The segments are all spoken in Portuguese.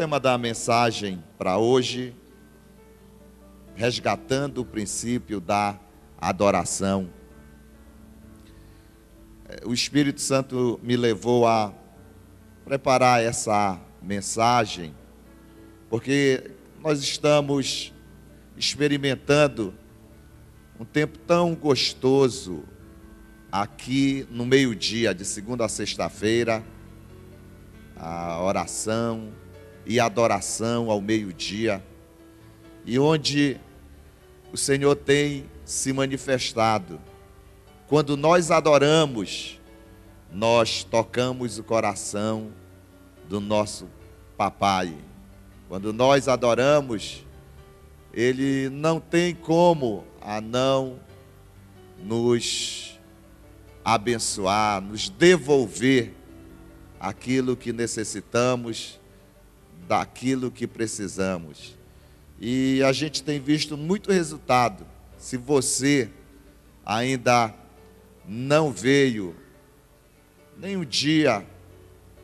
tema da mensagem para hoje, resgatando o princípio da adoração. O Espírito Santo me levou a preparar essa mensagem, porque nós estamos experimentando um tempo tão gostoso aqui no meio-dia, de segunda a sexta-feira, a oração e a adoração ao meio-dia, e onde o Senhor tem se manifestado. Quando nós adoramos, nós tocamos o coração do nosso papai. Quando nós adoramos, Ele não tem como a não nos abençoar, nos devolver aquilo que necessitamos, daquilo que precisamos. E a gente tem visto muito resultado. Se você ainda não veio nem um dia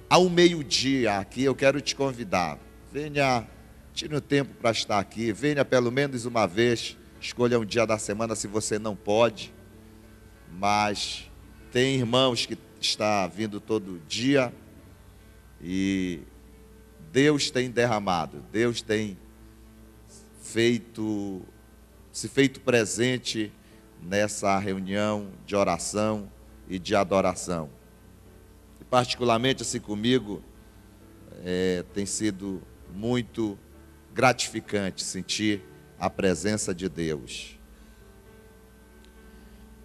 ao meio-dia aqui, eu quero te convidar. Venha, tire um tempo para estar aqui, venha pelo menos uma vez, escolha um dia da semana se você não pode, mas tem irmãos que estão vindo todo dia e Deus tem derramado, Deus tem se feito presente nessa reunião de oração e de adoração. E particularmente assim comigo, tem sido muito gratificante sentir a presença de Deus.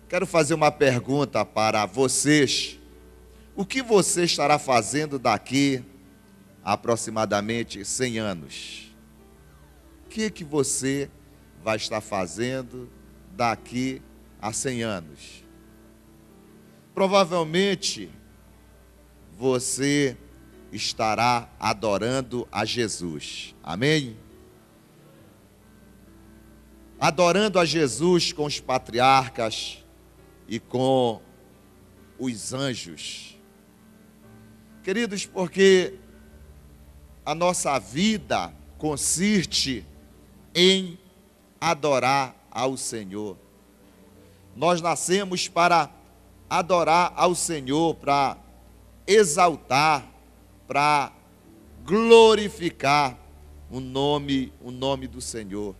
Quero fazer uma pergunta para vocês. O que você estará fazendo daqui a aproximadamente 100 anos? O que você vai estar fazendo daqui a 100 anos? Provavelmente você estará adorando a Jesus. Amém? Adorando a Jesus com os patriarcas e com os anjos. Queridos, porque a nossa vida consiste em adorar ao Senhor. Nós nascemos para adorar ao Senhor, para exaltar, para glorificar o nome do Senhor.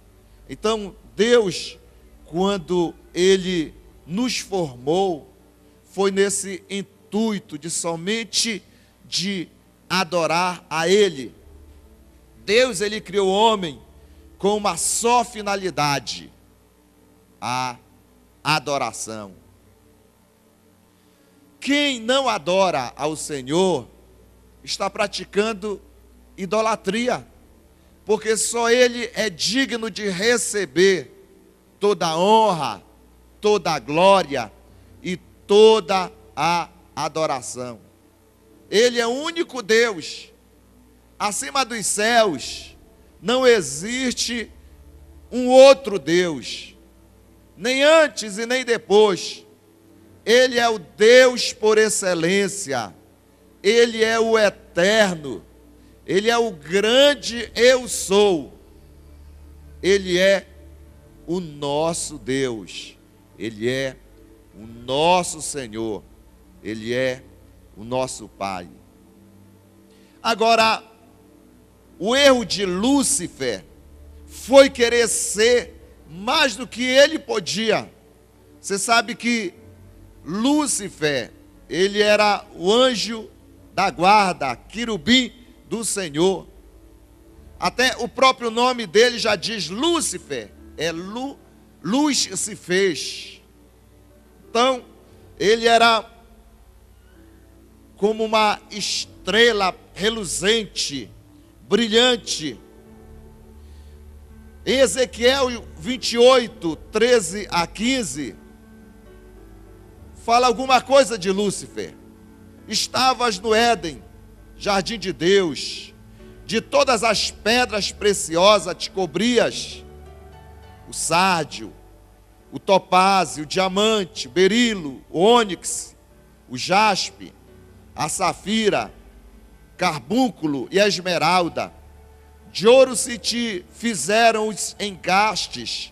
Então, Deus, quando Ele nos formou, foi nesse intuito de somente de adorar a Ele. Deus, Ele criou o homem com uma só finalidade: a adoração. Quem não adora ao Senhor está praticando idolatria, porque só Ele é digno de receber toda a honra, toda a glória e toda a adoração. Ele é o único Deus. Acima dos céus não existe um outro Deus, nem antes e nem depois. Ele é o Deus por excelência. Ele é o eterno. Ele é o grande eu sou. Ele é o nosso Deus. Ele é o nosso Senhor. Ele é o nosso Pai. Agora, o erro de Lúcifer foi querer ser mais do que ele podia. Você sabe que Lúcifer, ele era o anjo da guarda, querubim do Senhor. Até o próprio nome dele já diz Lúcifer, luz se fez. Então, ele era como uma estrela reluzente, brilhante. Em Ezequiel 28, 13 a 15, fala alguma coisa de Lúcifer. Estavas no Éden, jardim de Deus, de todas as pedras preciosas te cobrias, o sárdio, o topázio, o diamante, o berilo, o ônix, o jaspe, a safira, carbúnculo e a esmeralda, De ouro se te fizeram os engastes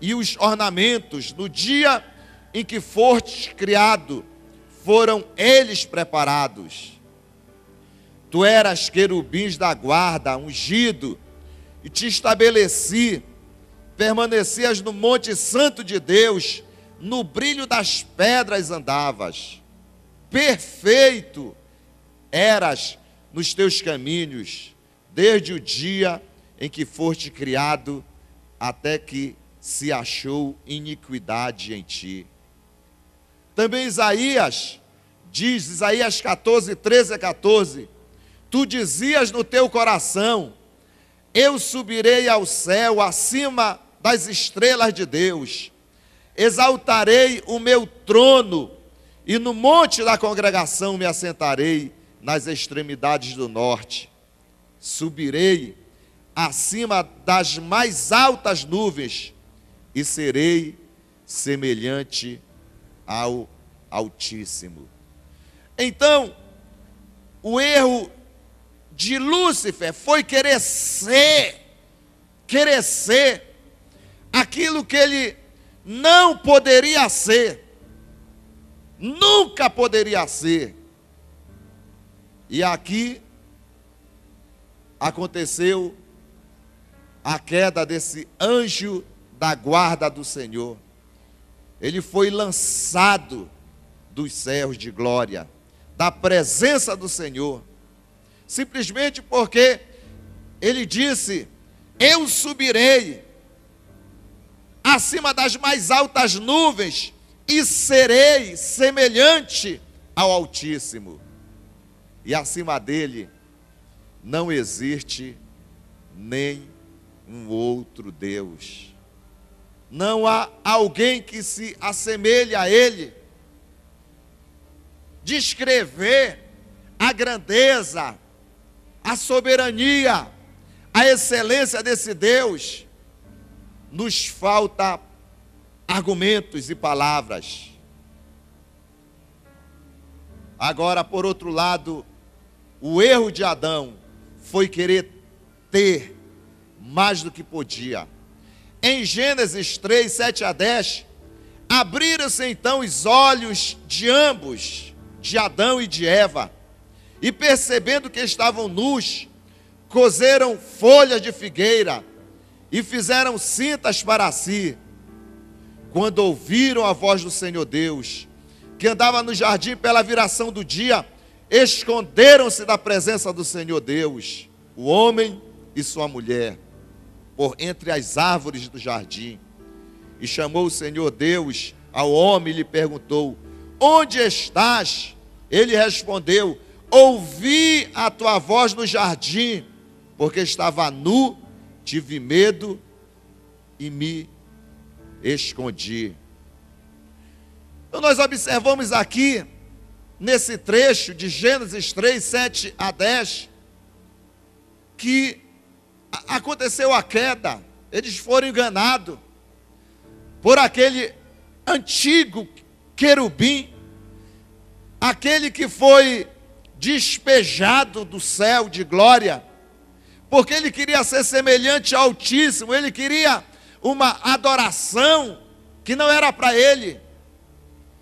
e os ornamentos. No dia em que foste criado, foram eles preparados. Tu eras querubins da guarda, ungido, e te estabeleci. Permanecias no monte santo de Deus, no brilho das pedras andavas. Perfeito eras nos teus caminhos, desde o dia em que foste criado, até que se achou iniquidade em ti. Também Isaías diz, Isaías 14, 13 a 14, tu dizias no teu coração, eu subirei ao céu, acima das estrelas de Deus, exaltarei o meu trono, e no monte da congregação me assentarei, nas extremidades do norte. Subirei acima das mais altas nuvens, e serei semelhante ao Altíssimo. Então, o erro de Lúcifer foi querer ser aquilo que ele não poderia ser, nunca poderia ser. E aqui aconteceu a queda desse anjo da guarda do Senhor. Ele foi lançado dos céus de glória, da presença do Senhor, simplesmente porque ele disse, eu subirei acima das mais altas nuvens e serei semelhante ao Altíssimo. E acima dele não existe nem um outro Deus. Não há alguém que se assemelhe a ele. Descrever a grandeza, a soberania, a excelência desse Deus, nos falta argumentos e palavras. Agora, por outro lado, o erro de Adão foi querer ter mais do que podia. Em Gênesis 3, 7 a 10, abriram-se então os olhos de ambos, de Adão e de Eva, e percebendo que estavam nus, coseram folhas de figueira e fizeram cintas para si. Quando ouviram a voz do Senhor Deus, que andava no jardim pela viração do dia, esconderam-se da presença do Senhor Deus, o homem e sua mulher, por entre as árvores do jardim. E chamou o Senhor Deus ao homem e lhe perguntou, onde estás? Ele respondeu, ouvi a tua voz no jardim, porque estava nu, tive medo e me escondi. Então nós observamos aqui, nesse trecho de Gênesis 3, 7 a 10, que aconteceu a queda. Eles foram enganados por aquele antigo querubim, aquele que foi despejado do céu de glória, porque ele queria ser semelhante ao Altíssimo, ele queria uma adoração que não era para ele,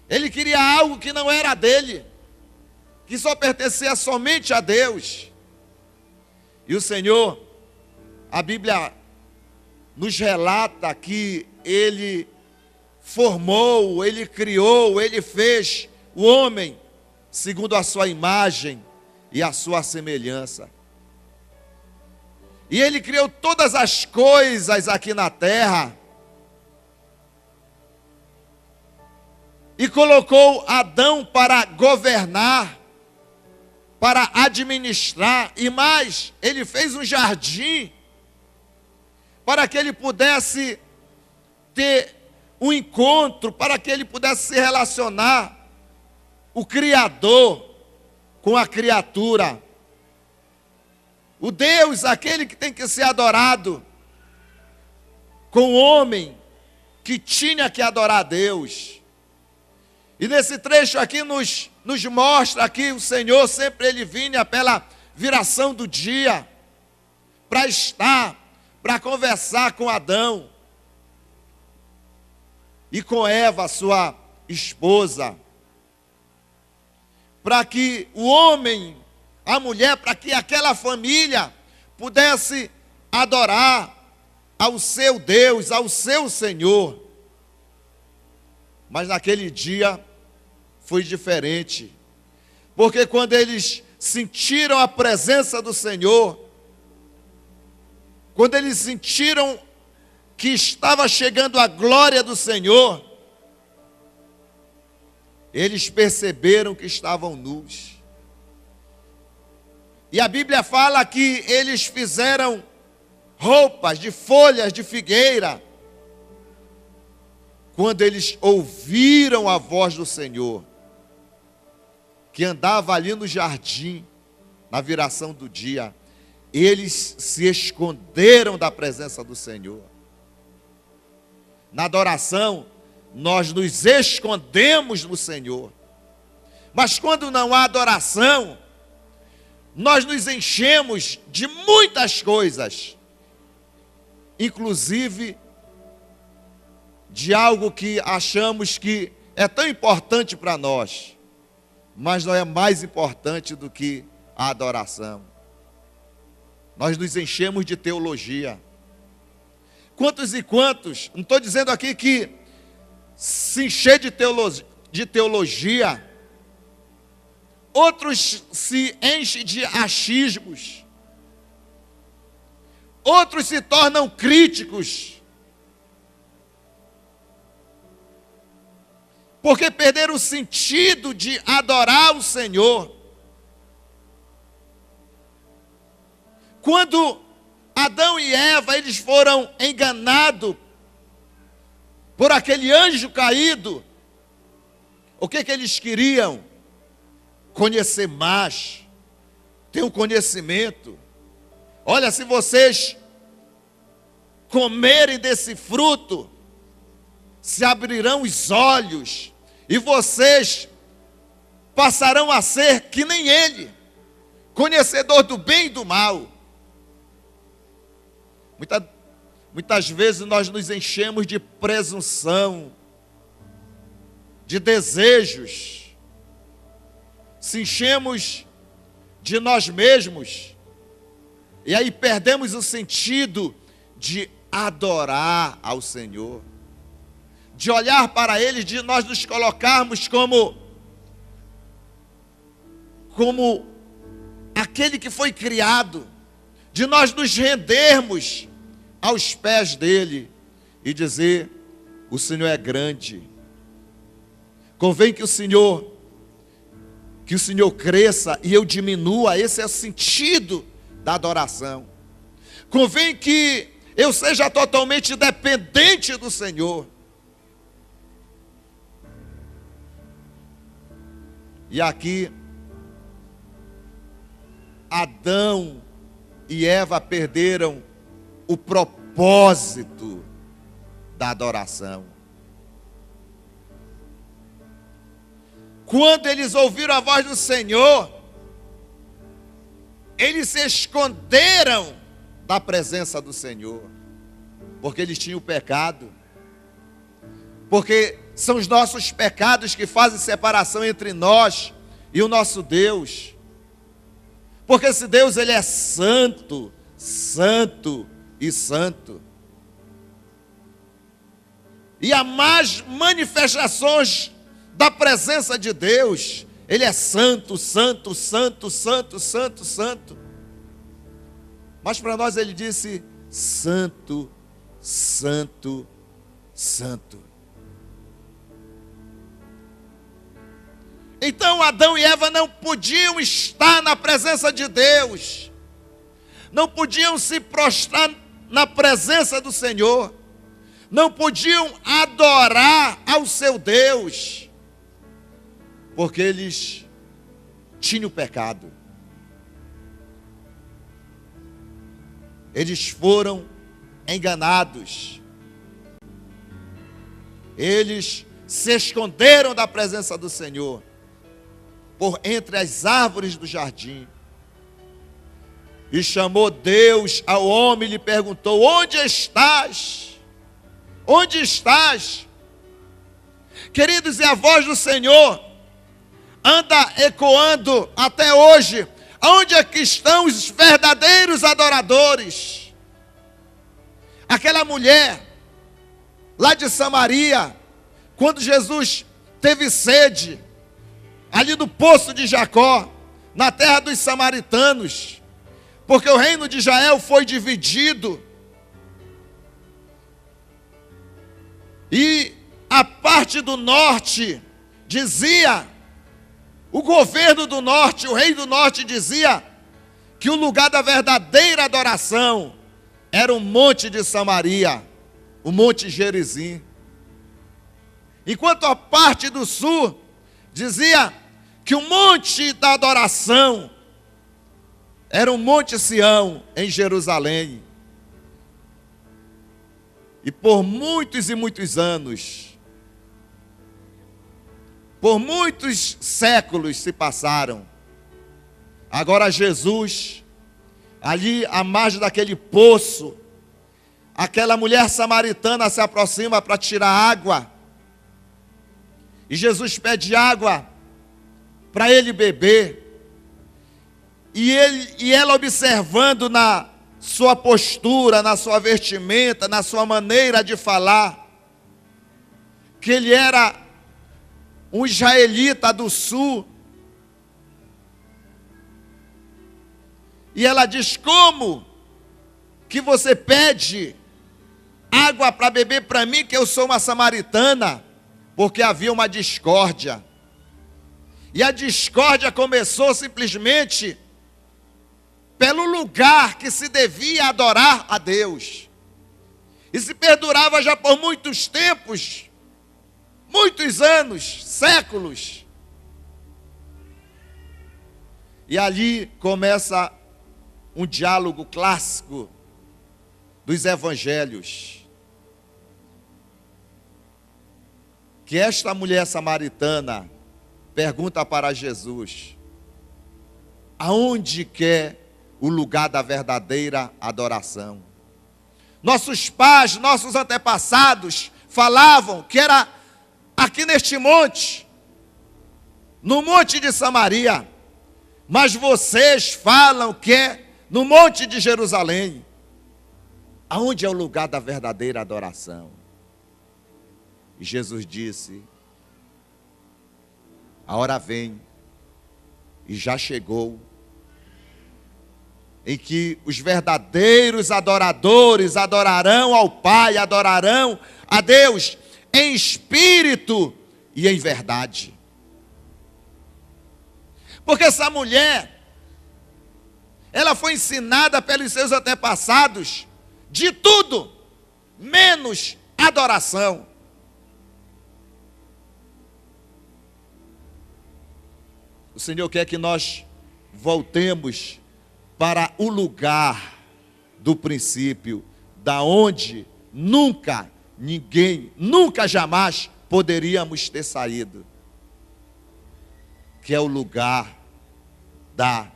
ele queria algo que não era dele, que só pertencia somente a Deus. E o Senhor, a Bíblia nos relata que ele formou, ele criou, ele fez o homem segundo a sua imagem e a sua semelhança. E ele criou todas as coisas aqui na terra e colocou Adão para governar, para administrar, e mais, ele fez um jardim para que ele pudesse ter um encontro, para que ele pudesse se relacionar, o Criador com a criatura, o Deus, aquele que tem que ser adorado, com o homem que tinha que adorar a Deus. E nesse trecho aqui nos mostra que o Senhor sempre ele vinha pela viração do dia, para estar, para conversar com Adão e com Eva, sua esposa, para que o homem, a mulher, para que aquela família pudesse adorar ao seu Deus, ao seu Senhor. Mas naquele dia foi diferente, porque quando eles sentiram a presença do Senhor, quando eles sentiram que estava chegando a glória do Senhor, eles perceberam que estavam nus. E a Bíblia fala que eles fizeram roupas de folhas de figueira, quando eles ouviram a voz do Senhor, que andava ali no jardim, na viração do dia, eles se esconderam da presença do Senhor. Na adoração, nós nos escondemos no Senhor. Mas quando não há adoração, nós nos enchemos de muitas coisas, inclusive de algo que achamos que é tão importante para nós, mas não é mais importante do que a adoração. Nós nos enchemos de teologia. Quantos e quantos, não estou dizendo aqui que se encher de teologia, outros se enchem de achismos, outros se tornam críticos, porque perderam o sentido de adorar o Senhor. Quando Adão e Eva, eles foram enganados por aquele anjo caído, o que eles queriam? Conhecer mais, ter um conhecimento. Olha, se vocês comerem desse fruto, se abrirão os olhos, e vocês passarão a ser que nem ele, conhecedor do bem e do mal. Muitas vezes nós nos enchemos de presunção, de desejos, se enchemos de nós mesmos, e aí perdemos o sentido de adorar ao Senhor, de olhar para Ele, de nós nos colocarmos como aquele que foi criado, de nós nos rendermos aos pés dEle e dizer: o Senhor é grande. Convém que o Senhor cresça e eu diminua. Esse é o sentido da adoração. Convém que eu seja totalmente dependente do Senhor. E aqui, Adão e Eva perderam o propósito da adoração. Quando eles ouviram a voz do Senhor, eles se esconderam da presença do Senhor, porque eles tinham pecado, porque são os nossos pecados que fazem separação entre nós e o nosso Deus. Porque esse Deus, Ele é santo, santo e santo. E há mais manifestações da presença de Deus. Ele é santo, santo, santo, santo, santo, santo. Mas para nós Ele disse: santo, santo, santo. Então Adão e Eva não podiam estar na presença de Deus, não podiam se prostrar na presença do Senhor, não podiam adorar ao seu Deus, porque eles tinham pecado. Eles foram enganados, eles se esconderam da presença do Senhor por entre as árvores do jardim. E chamou Deus ao homem e lhe perguntou: onde estás? Onde estás? Queridos, e a voz do Senhor anda ecoando até hoje. Onde é que estão os verdadeiros adoradores? Aquela mulher lá de Samaria, quando Jesus teve sede, ali no poço de Jacó, na terra dos samaritanos, porque o reino de Israel foi dividido, e a parte do norte dizia, o governo do norte, o rei do norte dizia que o lugar da verdadeira adoração era o monte de Samaria, o monte Gerizim. Enquanto a parte do sul dizia que o monte da adoração era o monte Sião, em Jerusalém. E por muitos e muitos anos, por muitos séculos se passaram. Agora Jesus, ali à margem daquele poço, aquela mulher samaritana se aproxima para tirar água. E Jesus pede água para ele beber. E ela observando na sua postura, na sua vestimenta, na sua maneira de falar, que ele era um israelita do sul. E ela diz: como que você pede água para beber para mim, que eu sou uma samaritana? Porque havia uma discórdia. E a discórdia começou simplesmente pelo lugar que se devia adorar a Deus. E se perdurava já por muitos tempos, muitos anos, séculos. E ali começa um diálogo clássico dos evangelhos. Que esta mulher samaritana pergunta para Jesus: aonde quer o lugar da verdadeira adoração? Nossos pais, nossos antepassados falavam que era aqui neste monte, no monte de Samaria, mas vocês falam que é no monte de Jerusalém. Aonde é o lugar da verdadeira adoração? E Jesus disse: a hora vem, e já chegou, em que os verdadeiros adoradores adorarão ao Pai, adorarão a Deus em espírito e em verdade. Porque essa mulher, ela foi ensinada pelos seus antepassados de tudo, menos adoração. O Senhor quer que nós voltemos para o lugar do princípio, da onde nunca ninguém, nunca jamais poderíamos ter saído, que é o lugar da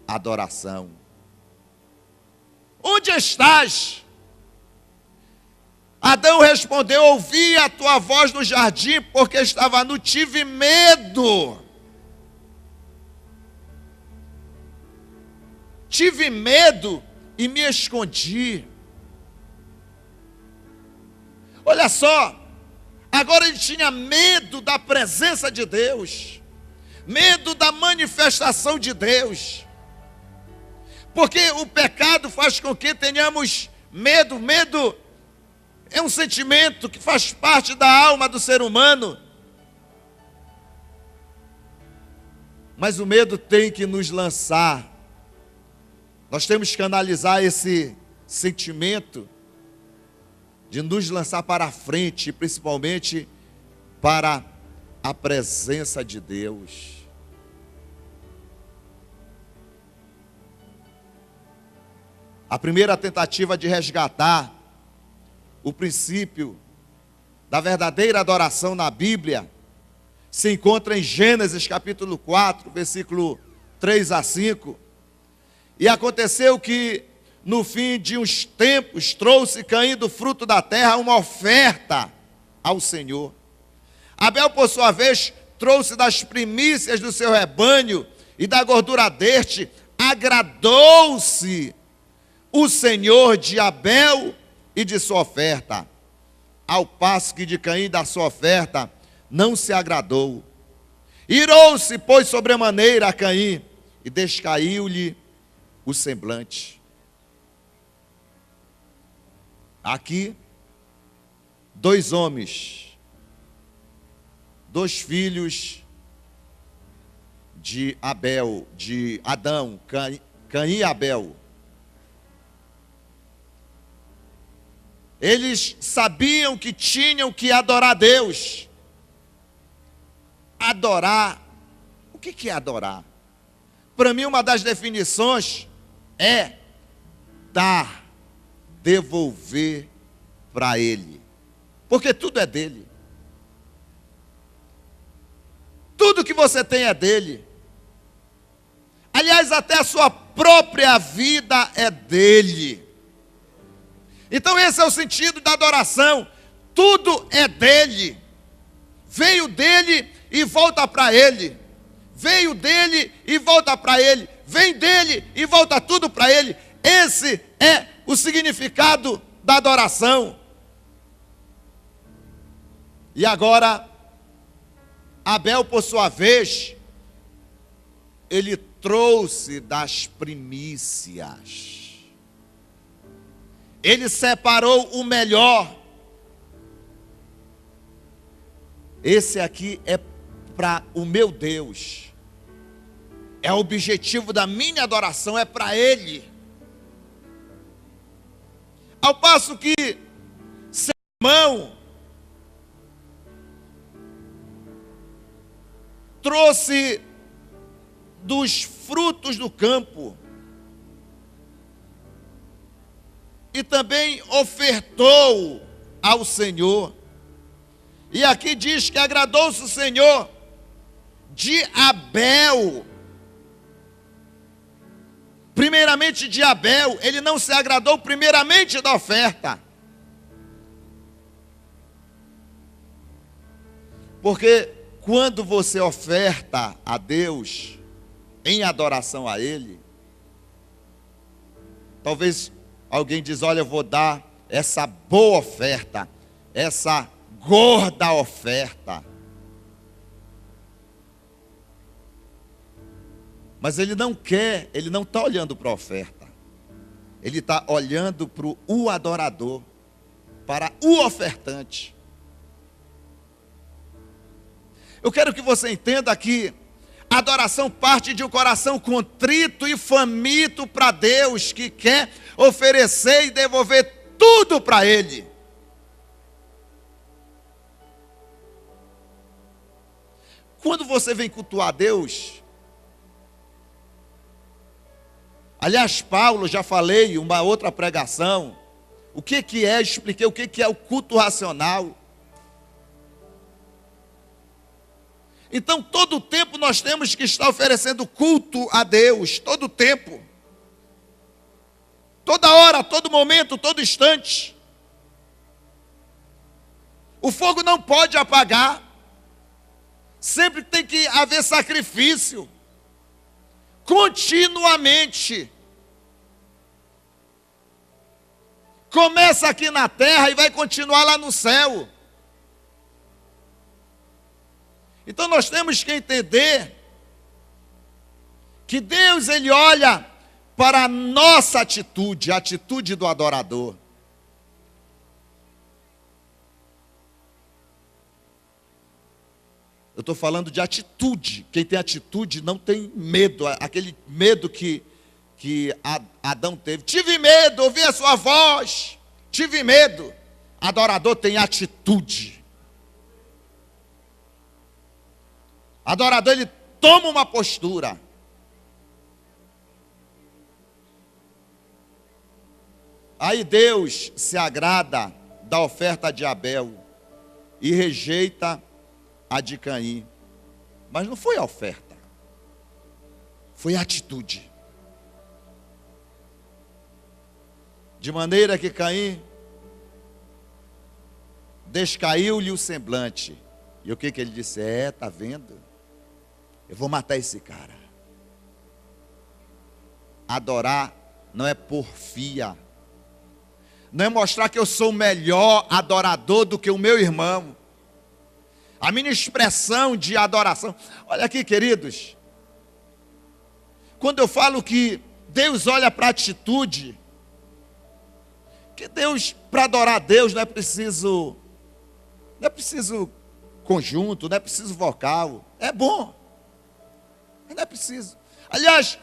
adoração. Onde estás? Adão respondeu: ouvi a tua voz no jardim, porque estava nu, tive medo. Tive medo e me escondi. Olha só, agora ele tinha medo da presença de Deus, medo da manifestação de Deus, porque o pecado faz com que tenhamos medo. Medo é um sentimento que faz parte da alma do ser humano, mas o medo tem que nos lançar. Nós temos que analisar esse sentimento de nos lançar para a frente, principalmente para a presença de Deus. A primeira tentativa de resgatar o princípio da verdadeira adoração na Bíblia se encontra em Gênesis capítulo 4, versículo 3 a 5. E aconteceu que, no fim de uns tempos, trouxe Caim do fruto da terra uma oferta ao Senhor. Abel, por sua vez, trouxe das primícias do seu rebanho e da gordura deste. Agradou-se o Senhor de Abel e de sua oferta, ao passo que de Caim da sua oferta não se agradou. Irou-se, pois, sobremaneira a Caim, e descaiu-lhe o semblante. Aqui, dois homens, dois filhos de Abel, de Adão, Caim e Abel. Eles sabiam que tinham que adorar Deus. Adorar, o que é adorar? Para mim, uma das definições é dar, devolver para Ele, porque tudo é dele. Tudo que você tem é dele. Aliás, até a sua própria vida é dele. Então esse é o sentido da adoração. Tudo é dele. Veio dele e volta para ele. Veio dele e volta para ele. Vem dele e volta tudo para ele. Esse é o significado da adoração. E agora, Abel, por sua vez, ele trouxe das primícias. Ele separou o melhor. Esse aqui é para o meu Deus. É o objetivo da minha adoração, é para Ele. Ao passo que seu irmão trouxe dos frutos do campo e também ofertou ao Senhor. E aqui diz que agradou-se o Senhor de Abel. Primeiramente de Abel, ele não se agradou primeiramente da oferta. Porque quando você oferta a Deus em adoração a Ele, talvez alguém diz: olha, eu vou dar essa boa oferta, essa gorda oferta. Mas ele não quer, ele não está olhando para a oferta. Ele está olhando para o adorador, para o ofertante. Eu quero que você entenda que a adoração parte de um coração contrito e faminto para Deus, que quer oferecer e devolver tudo para Ele. Quando você vem cultuar Deus, aliás, Paulo, já falei em uma outra pregação, o que é, expliquei o que é o culto racional. Então, todo o tempo nós temos que estar oferecendo culto a Deus, todo o tempo. Toda hora, todo momento, todo instante. O fogo não pode apagar. Sempre tem que haver sacrifício. Continuamente. Começa aqui na terra e vai continuar lá no céu. Então nós temos que entender que Deus, Ele olha para a nossa atitude, a atitude do adorador. Eu estou falando de atitude. Quem tem atitude não tem medo, aquele medo que Adão teve. Tive medo, ouvi a sua voz, tive medo. Adorador tem atitude. Adorador, ele toma uma postura. Aí Deus se agrada da oferta de Abel e rejeita a de Caim. Mas não foi a oferta, foi a atitude. De maneira que Caim descaiu-lhe o semblante. E o que ele disse? Tá vendo? Eu vou matar esse cara. Adorar não é porfia. Não é mostrar que eu sou o melhor adorador do que o meu irmão. A minha expressão de adoração. Olha aqui, queridos. Quando eu falo que Deus olha para a atitude, que Deus, para adorar a Deus, não é preciso conjunto, não é preciso vocal. É bom. Não é preciso. Aliás,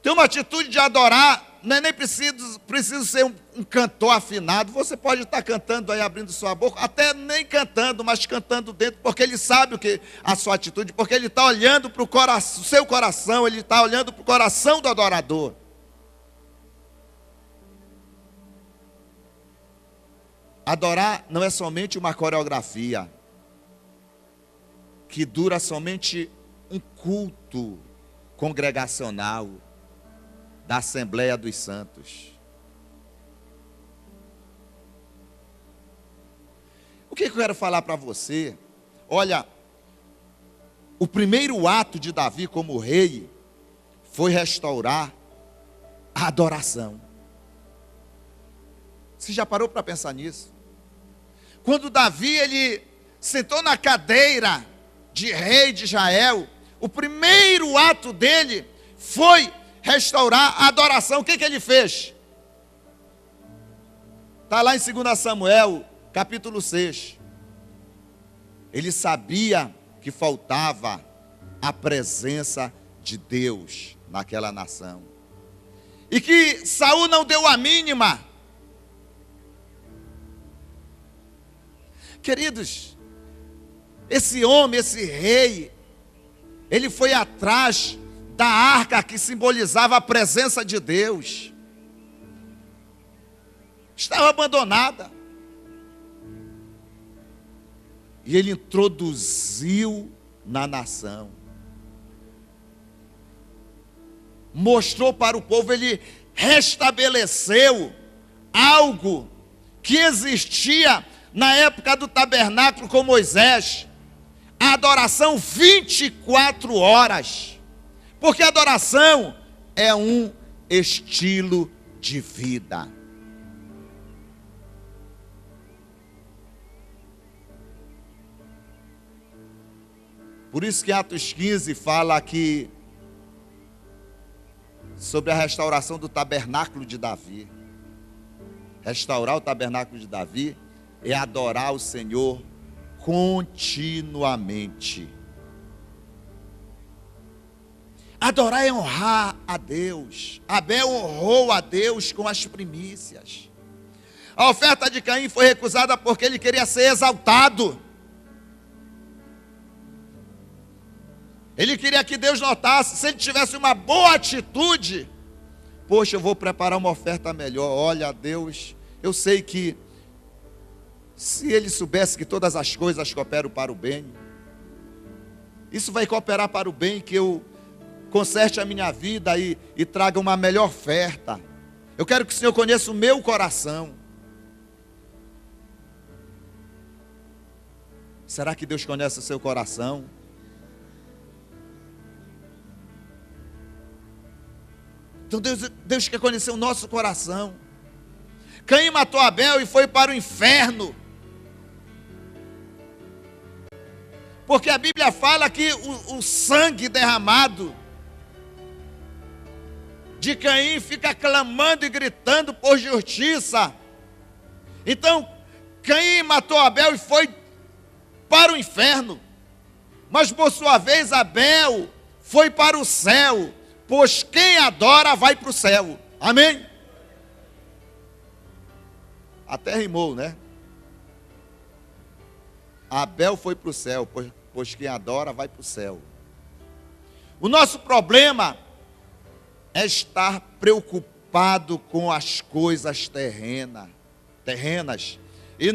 tem uma atitude de adorar, não é nem preciso ser um cantor afinado. Você pode estar cantando aí, abrindo sua boca, até nem cantando, mas cantando dentro, porque ele sabe o que a sua atitude, porque ele está olhando para o seu coração, ele está olhando para o coração do adorador. Adorar não é somente uma coreografia que dura somente um culto congregacional da Assembleia dos Santos. O que eu quero falar para você? Olha, o primeiro ato de Davi como rei foi restaurar a adoração. Você já parou para pensar nisso? Quando Davi ele sentou na cadeira de rei de Israel, o primeiro ato dele foi restaurar a adoração. O que ele fez? Está lá em 2 Samuel, capítulo 6. Ele sabia que faltava a presença de Deus naquela nação. E que Saul não deu a mínima. Queridos, esse homem, esse rei, ele foi atrás da arca que simbolizava a presença de Deus. Estava abandonada. E ele introduziu na nação. Mostrou para o povo, ele restabeleceu algo que existia na época do tabernáculo com Moisés. A adoração 24 horas. Porque a adoração é um estilo de vida. Por isso que Atos 15 fala aqui sobre a restauração do tabernáculo de Davi. Restaurar o tabernáculo de Davi é adorar o Senhor continuamente. Adorar é honrar a Deus. Abel honrou a Deus com as primícias. A oferta de Caim foi recusada porque ele queria ser exaltado. Ele queria que Deus notasse. Se ele tivesse uma boa atitude, poxa, eu vou preparar uma oferta melhor. Olha, Deus, eu sei que se ele soubesse que todas as coisas cooperam para o bem, isso vai cooperar para o bem, que eu conserte a minha vida e traga uma melhor oferta. Eu quero que o Senhor conheça o meu coração. Será que Deus conhece o seu coração? Então Deus quer conhecer o nosso coração. Caim matou Abel e foi para o inferno. Porque a Bíblia fala que o sangue derramado de Caim fica clamando e gritando por justiça. Então, Caim matou Abel e foi para o inferno. Mas por sua vez, Abel foi para o céu. Pois quem adora vai para o céu. Amém? Até rimou, né? Abel foi para o céu, pois quem adora vai para o céu. O nosso problema é estar preocupado com as coisas terrenas e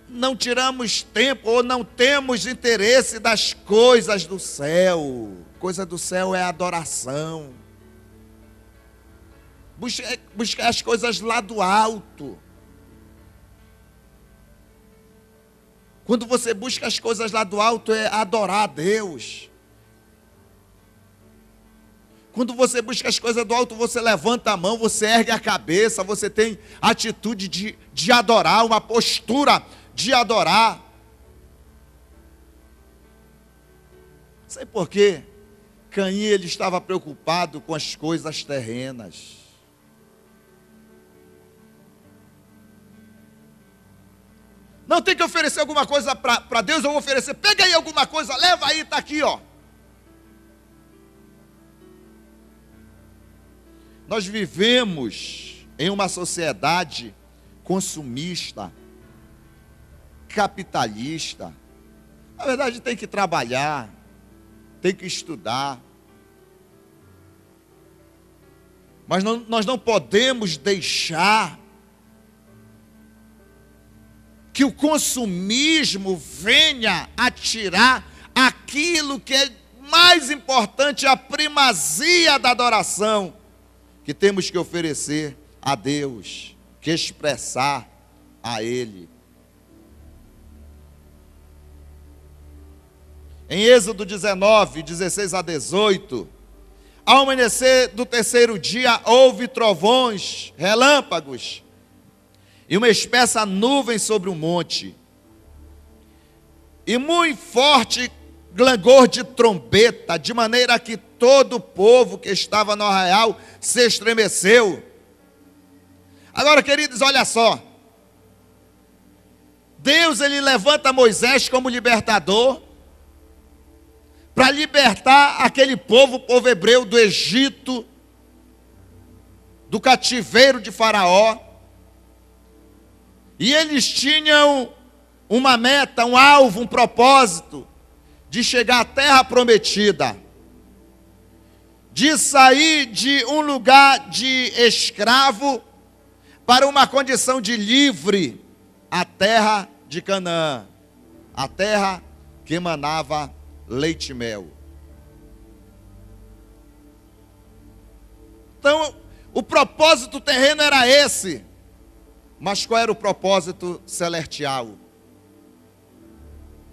não tiramos tempo ou não temos interesse das coisas do céu. Coisa do céu é adoração. buscar as coisas lá do alto. Quando você busca as coisas lá do alto, é adorar a Deus. Quando você busca as coisas do alto, você levanta a mão, você ergue a cabeça, você tem atitude de adorar, uma postura de adorar. Não sei por quê. Caim, ele estava preocupado com as coisas terrenas. Não, tem que oferecer alguma coisa para Deus, eu vou oferecer. Pega aí alguma coisa, leva aí, está aqui, ó. Nós vivemos em uma sociedade consumista, capitalista. Na verdade, tem que trabalhar, tem que estudar. Mas nós não podemos deixar que o consumismo venha a tirar aquilo que é mais importante, a primazia da adoração que temos que oferecer a Deus, que expressar a Ele. Em Êxodo 19, 16 a 18, ao amanhecer do terceiro dia, houve trovões, relâmpagos, e uma espessa nuvem sobre o monte, e muito forte clangor de trombeta, de maneira que todo o povo que estava no arraial se estremeceu. Agora, queridos, olha só. Deus, ele levanta Moisés como libertador, para libertar aquele povo, o povo hebreu do Egito, do cativeiro de Faraó. E eles tinham uma meta, um alvo, um propósito, de chegar à terra prometida, de sair de um lugar de escravo para uma condição de livre, a terra de Canaã, a terra que emanava leite e mel. Então, o propósito terreno era esse. Mas qual era o propósito celestial?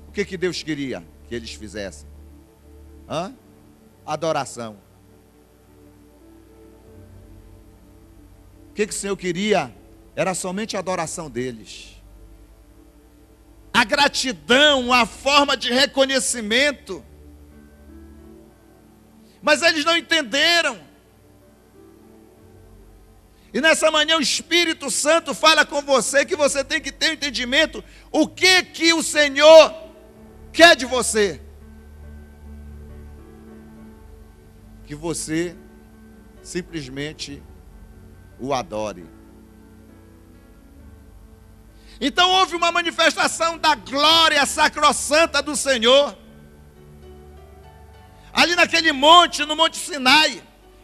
O que Deus queria que eles fizessem? Adoração. O que o Senhor queria? Era somente a adoração deles. A gratidão, a forma de reconhecimento. Mas eles não entenderam. E nessa manhã o Espírito Santo fala com você que você tem que ter um entendimento. O que o Senhor quer de você? Que você simplesmente o adore. Então houve uma manifestação da glória sacrossanta do Senhor. Ali naquele monte, no Monte Sinai.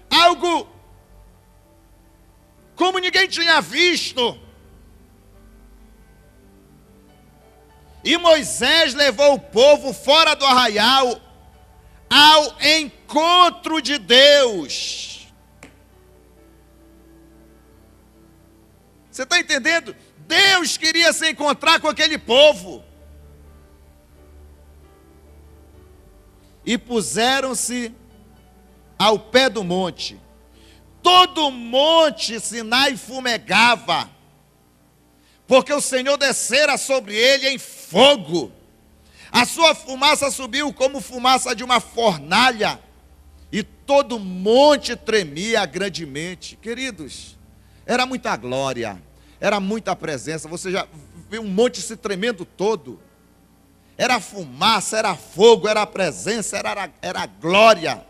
Algo como ninguém tinha visto. E Moisés levou o povo fora do arraial ao encontro de Deus. Você está entendendo? Deus queria se encontrar com aquele povo. E puseram-se ao pé do monte. Todo o monte Sinai fumegava, porque o Senhor descera sobre ele em fogo. A sua fumaça subiu como fumaça de uma fornalha, e todo o monte tremia grandemente. Queridos, era muita glória, era muita presença. Você já viu um monte se tremendo todo? Era fumaça, era fogo, era presença, era glória.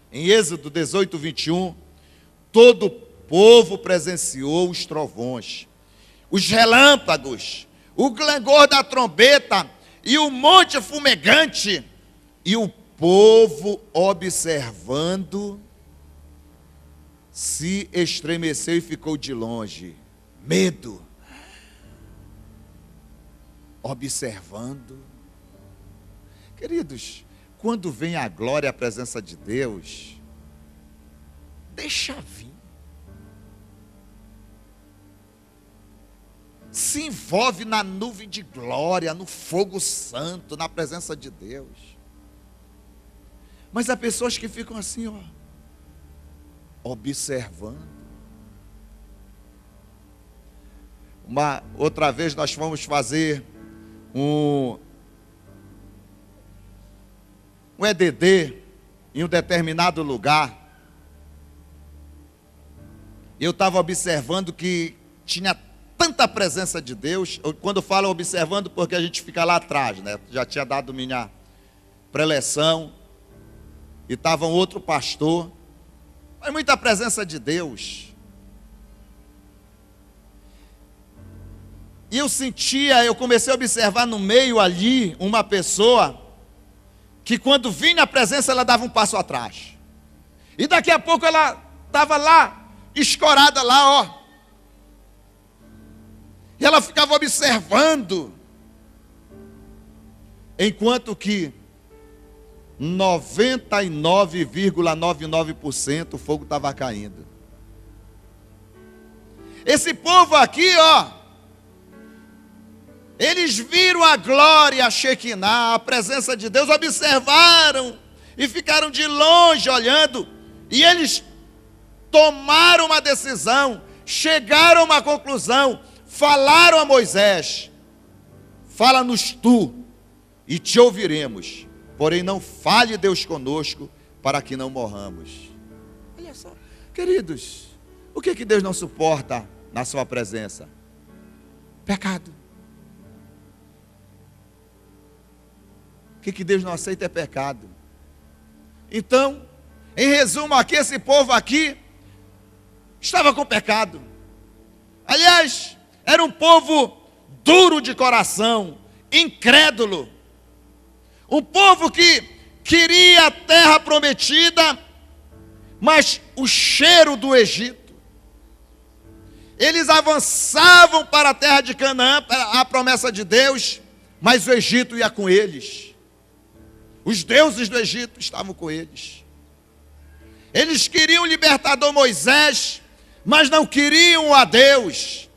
Em Êxodo 18, 21, todo o povo presenciou os trovões, os relâmpagos, o clangor da trombeta e o monte fumegante. E o povo, observando, se estremeceu e ficou de longe. Medo. Observando. Queridos, quando vem a glória e a presença de Deus, Deixa vir. Se envolve na nuvem de glória, no fogo santo, na presença de Deus. Mas há pessoas que ficam assim, ó, observando. Outra vez nós fomos fazer um EDD em um determinado lugar. Eu estava observando que tinha tanta presença de Deus. Quando eu falo observando, porque a gente fica lá atrás, né? Já tinha dado minha preleção e estava um outro pastor. Mas muita presença de Deus. E eu comecei a observar no meio ali uma pessoa que quando vinha a presença ela dava um passo atrás. E daqui a pouco ela estava lá, escorada lá, ó. E ela ficava observando. Enquanto que 99,99% o fogo estava caindo. Esse povo aqui, ó, eles viram a glória, a Shekinah, a presença de Deus, observaram e ficaram de longe olhando. E eles tomaram uma decisão, chegaram a uma conclusão, falaram a Moisés: fala-nos tu e te ouviremos, porém não fale Deus conosco para que não morramos. Olha só, queridos, o que Deus não suporta na sua presença? Pecado. O que Deus não aceita é pecado. Então, em resumo aqui, esse povo aqui estava com pecado. Aliás, era um povo duro de coração, incrédulo. Um povo que queria a terra prometida, mas o cheiro do Egito. Eles avançavam para a terra de Canaã, para a promessa de Deus, mas o Egito ia com eles. Os deuses do Egito estavam com eles. Eles queriam o libertador Moisés, mas não queriam a Deus.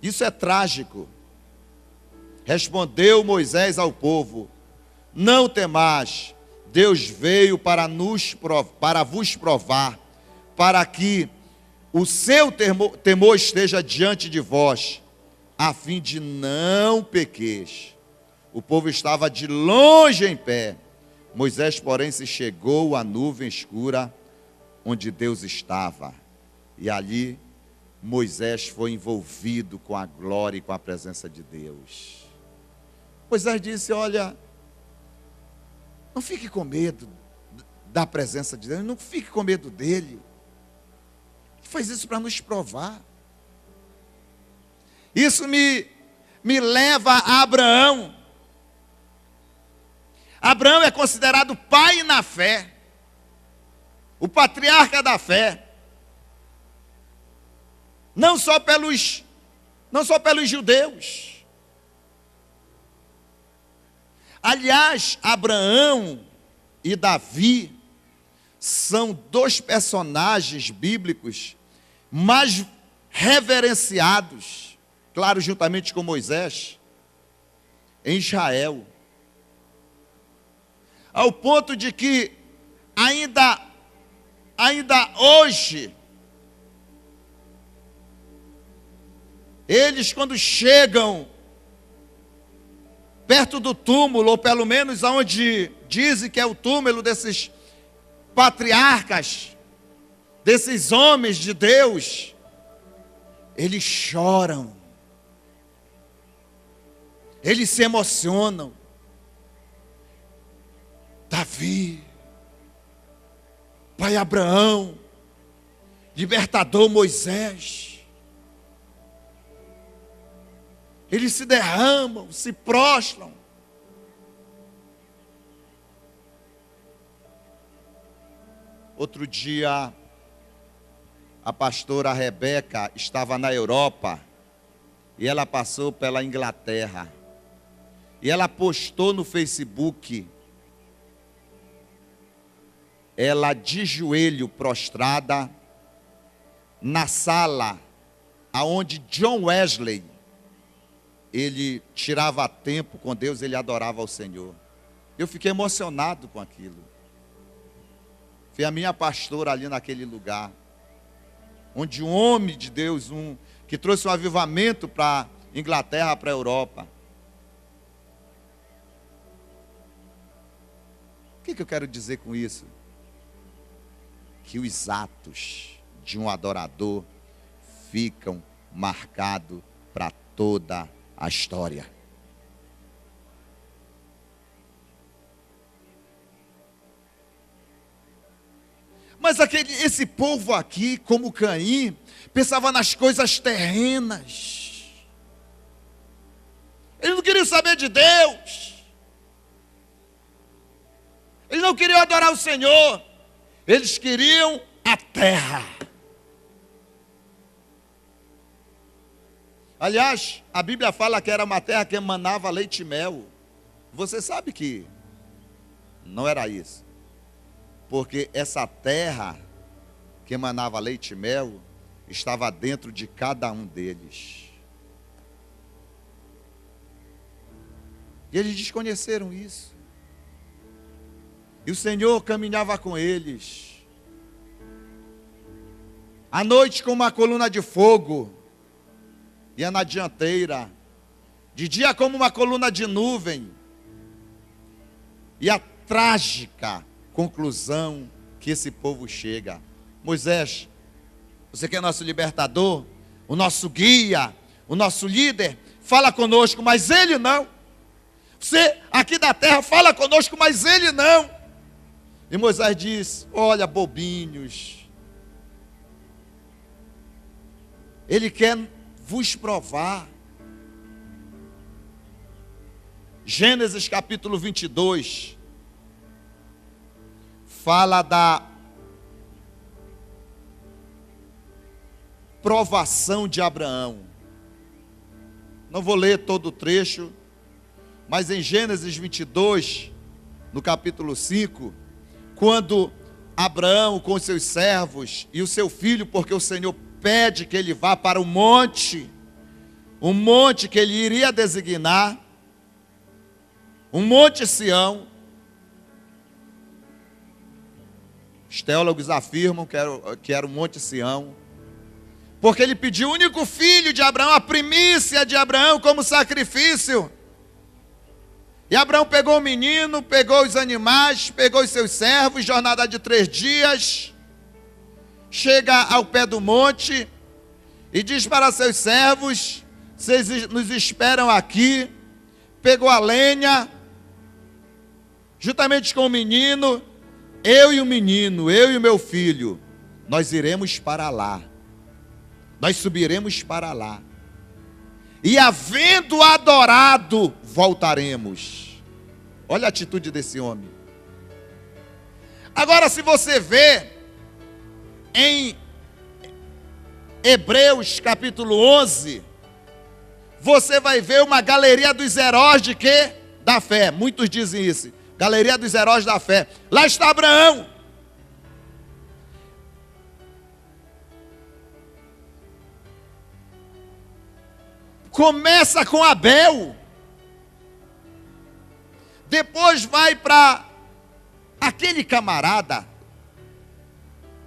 Isso é trágico. Respondeu Moisés ao povo: não temais, Deus veio para vos provar, para que o seu temor esteja diante de vós, a fim de não pequeis. O povo estava de longe em pé. Moisés, porém, se chegou à nuvem escura onde Deus estava. E ali Moisés foi envolvido com a glória e com a presença de Deus. Moisés disse: olha, não fique com medo da presença de Deus, não fique com medo dele. Ele faz isso para nos provar. Isso me leva a Abraão. Abraão é considerado pai na fé, o patriarca da fé, não só pelos judeus. Aliás, Abraão e Davi são dois personagens bíblicos mais reverenciados, claro, juntamente com Moisés, em Israel. Ao ponto de que ainda hoje, eles quando chegam perto do túmulo, ou pelo menos aonde dizem que é o túmulo desses patriarcas, desses homens de Deus, eles choram, eles se emocionam. Davi, pai Abraão, libertador Moisés, eles se derramam, se prostram. Outro dia, a pastora Rebeca estava na Europa e ela passou pela Inglaterra. E ela postou no Facebook ela de joelho prostrada na sala aonde John Wesley, ele tirava tempo com Deus, ele adorava ao Senhor. Eu fiquei emocionado com aquilo. Foi a minha pastora ali naquele lugar, onde um homem de Deus, que trouxe um avivamento para a Inglaterra, para a Europa. O que eu quero dizer com isso? Que os atos de um adorador ficam marcados para toda a história. Mas esse povo aqui, como Caim, pensava nas coisas terrenas. Eles não queriam saber de Deus. Eles não queriam adorar o Senhor. Eles queriam a terra. Aliás, a Bíblia fala que era uma terra que emanava leite e mel. Você sabe que não era isso. Porque essa terra que emanava leite e mel estava dentro de cada um deles. E eles desconheceram isso. E o Senhor caminhava com eles. À noite, com uma coluna de fogo, ia na dianteira. De dia, como uma coluna de nuvem. E a trágica conclusão que esse povo chega. Moisés, você que é nosso libertador, o nosso guia, o nosso líder, fala conosco, mas ele não. Você aqui da terra fala conosco, mas ele não. E Moisés diz: olha, bobinhos, ele quer vos provar. Gênesis capítulo 22 fala da provação de Abraão. Não vou ler todo o trecho, mas em Gênesis 22, no capítulo 5, quando Abraão com seus servos e o seu filho, porque o Senhor pede que ele vá para o monte que ele iria designar, um monte Sião. Os teólogos afirmam que era o monte Sião, porque ele pediu o único filho de Abraão, a primícia de Abraão como sacrifício. E Abraão pegou o menino, pegou os animais, pegou os seus servos, jornada de 3 dias, chega ao pé do monte e diz para seus servos: vocês nos esperam aqui. Pegou a lenha, juntamente com o menino, eu e o menino, eu e o meu filho, nós iremos para lá, nós subiremos para lá, e havendo adorado, voltaremos. Olha a atitude desse homem. Agora, se você vê em Hebreus capítulo 11, você vai ver uma galeria dos heróis de quê? Da fé. Muitos dizem isso. Galeria dos heróis da fé. Lá está Abraão. Começa com Abel. Depois vai para aquele camarada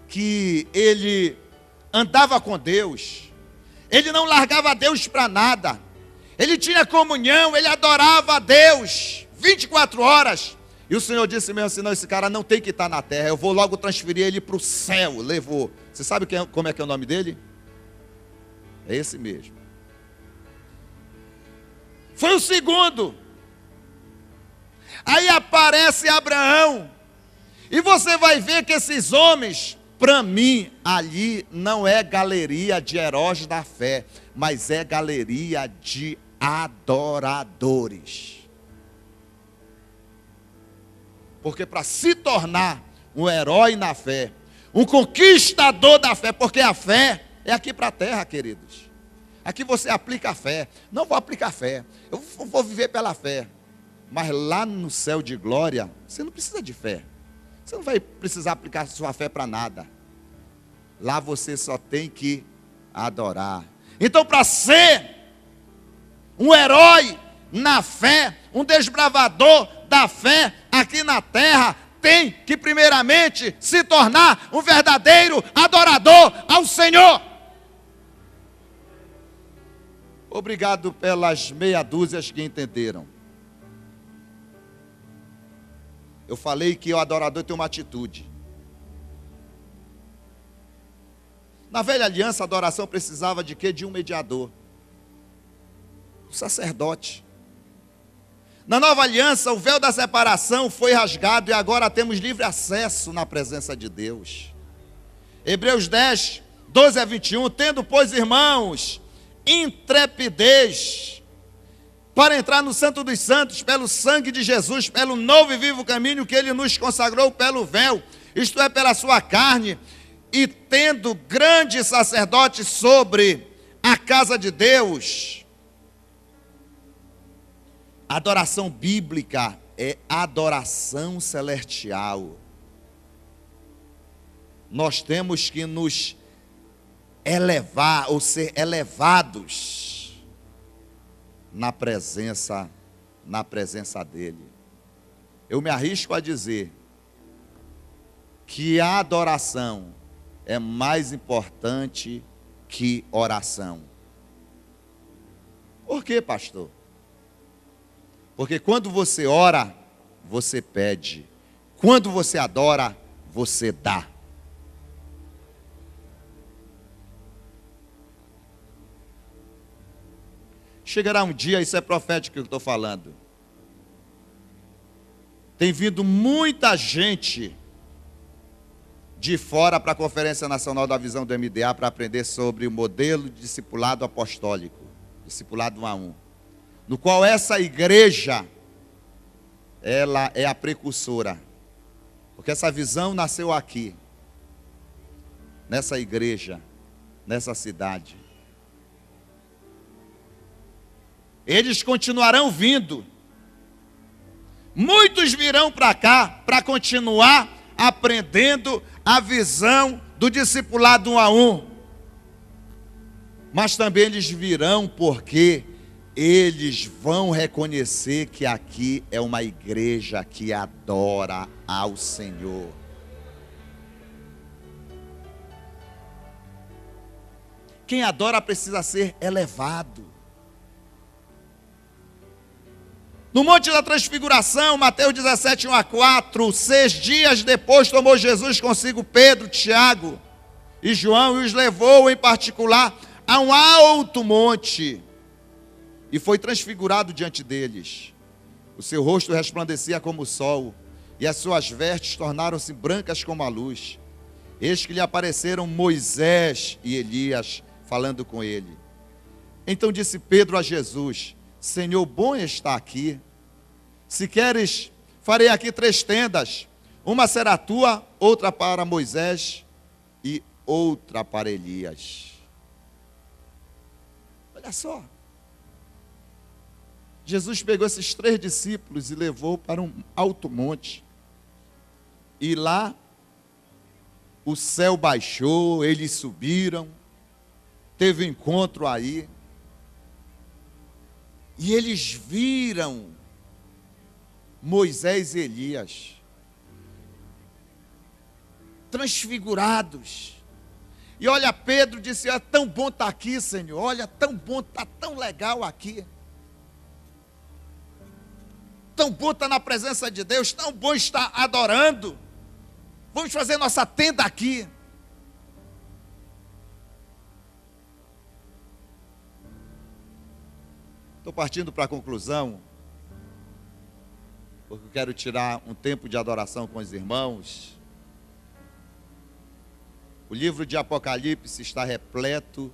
que ele andava com Deus. Ele não largava Deus para nada. Ele tinha comunhão, ele adorava a Deus 24 horas. E o Senhor disse mesmo assim: não, esse cara não tem que estar na terra, eu vou logo transferir ele para o céu. Levou. Você sabe como é que é o nome dele? É esse mesmo. Foi o segundo. Aí aparece Abraão. E você vai ver que esses homens, para mim, ali não é galeria de heróis da fé, mas é galeria de adoradores. Porque para se tornar um herói na fé, um conquistador da fé, porque a fé é aqui para a terra, queridos. Aqui você aplica a fé. Não vou aplicar fé, eu vou viver pela fé. Mas lá no céu de glória, você não precisa de fé. Você não vai precisar aplicar sua fé para nada. Lá você só tem que adorar. Então, para ser um herói na fé, um desbravador da fé aqui na terra, tem que primeiramente se tornar um verdadeiro adorador ao Senhor. Obrigado pelas meia dúzias que entenderam. Eu falei que o adorador tem uma atitude. Na velha aliança, a adoração precisava de quê? De um mediador. O sacerdote. Na nova aliança, o véu da separação foi rasgado e agora temos livre acesso na presença de Deus. Hebreus 10, 12 a 21, tendo, pois, irmãos, intrepidez para entrar no Santo dos Santos, pelo sangue de Jesus, pelo novo e vivo caminho que Ele nos consagrou pelo véu, isto é, pela sua carne, e tendo grande sacerdote sobre a casa de Deus. Adoração bíblica é adoração celestial. Nós temos que nos elevar ou ser elevados na presença dele. Eu me arrisco a dizer que a adoração é mais importante que oração. Por quê, pastor? Porque quando você ora, você pede. Quando você adora, você dá. Chegará um dia, isso é profético que eu estou falando. Tem vindo muita gente de fora para a Conferência Nacional da Visão do MDA para aprender sobre o modelo de discipulado apostólico, discipulado 1 a 1, no qual essa igreja, ela é a precursora, porque essa visão nasceu aqui, nessa igreja, nessa cidade. Eles continuarão vindo. Muitos virão para cá para continuar aprendendo a visão do discipulado 1 a 1. Mas também eles virão porque eles vão reconhecer que aqui é uma igreja que adora ao Senhor. Quem adora precisa ser elevado. No Monte da Transfiguração, Mateus 17, 1 a 4, 6 dias depois tomou Jesus consigo Pedro, Tiago e João e os levou em particular a um alto monte e foi transfigurado diante deles. O seu rosto resplandecia como o sol e as suas vestes tornaram-se brancas como a luz. Eis que lhe apareceram Moisés e Elias falando com ele. Então disse Pedro a Jesus: Senhor, bom está aqui. Se queres, farei aqui 3 tendas. Uma será tua, outra para Moisés e outra para Elias. Olha só. Jesus pegou esses 3 discípulos e levou para um alto monte. E lá o céu baixou, eles subiram. Teve um encontro aí. E eles viram Moisés e Elias transfigurados. E olha, Pedro disse: é tão bom estar aqui, Senhor. Olha, tão bom, está tão legal aqui. Tão bom estar na presença de Deus, tão bom estar adorando. Vamos fazer nossa tenda aqui. Estou partindo para a conclusão, porque eu quero tirar um tempo de adoração com os irmãos. O livro de Apocalipse está repleto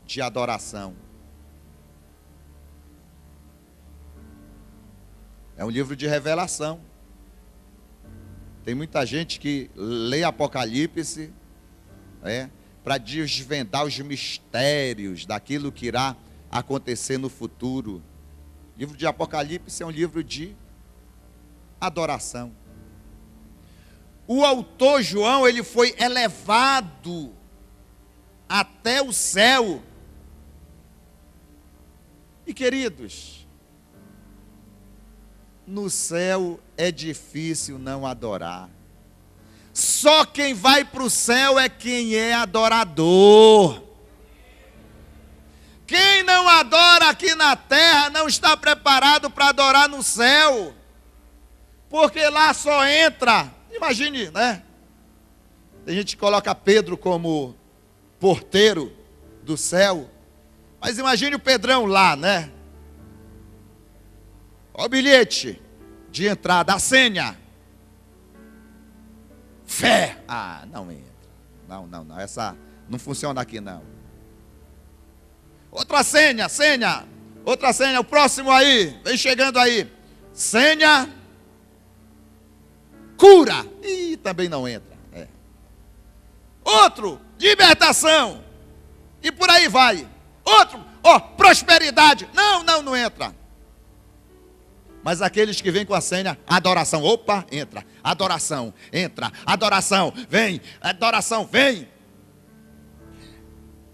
de adoração. É um livro de revelação. Tem muita gente que lê Apocalipse para desvendar os mistérios daquilo que irá acontecer no futuro. O livro de Apocalipse é um livro de adoração. o autor João, ele foi elevado até o céu. E queridos, no céu é difícil não adorar. Só quem vai para o céu é quem é adorador. Quem não adora aqui na terra não está preparado para adorar no céu. Porque lá só entra, imagine, né? Tem gente que coloca Pedro como porteiro do céu. Mas imagine o Pedrão lá, né? Ó o bilhete de entrada, a senha. Fé. Ah, não entra. Não. Essa não funciona aqui, não. Outra senha. Outra senha, o próximo aí. Vem chegando aí. Senha. Cura. Ih, também não entra. É. Outro, libertação. E por aí vai. Outro, prosperidade. Não entra. Mas aqueles que vêm com a senha, adoração, opa, entra. Adoração, entra. Adoração, vem. Adoração, vem.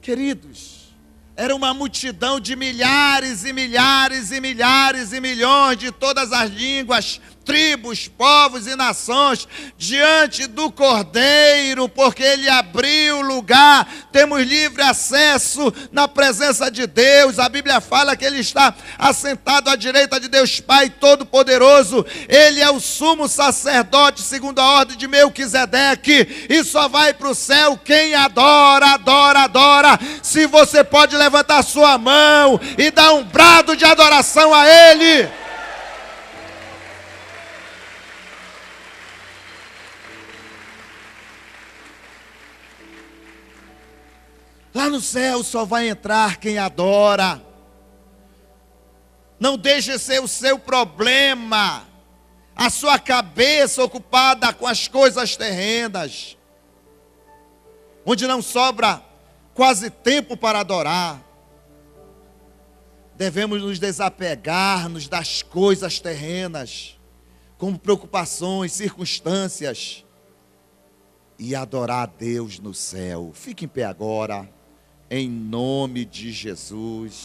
Queridos, era uma multidão de milhares e milhares e milhares e milhões de todas as línguas, tribos, povos e nações, diante do Cordeiro, porque Ele abriu o lugar, temos livre acesso na presença de Deus. A Bíblia fala que Ele está assentado à direita de Deus Pai Todo-Poderoso. Ele é o sumo sacerdote, segundo a ordem de Melquisedeque, e só vai para o céu quem adora, adora, adora. Se você pode levantar sua mão e dar um brado de adoração a Ele. Lá no céu só vai entrar quem adora. Não deixe ser o seu problema, a sua cabeça ocupada com as coisas terrenas, onde não sobra quase tempo para adorar. Devemos nos desapegar-nos das coisas terrenas, como preocupações, circunstâncias, e adorar a Deus no céu. Fique em pé agora. Em nome de Jesus.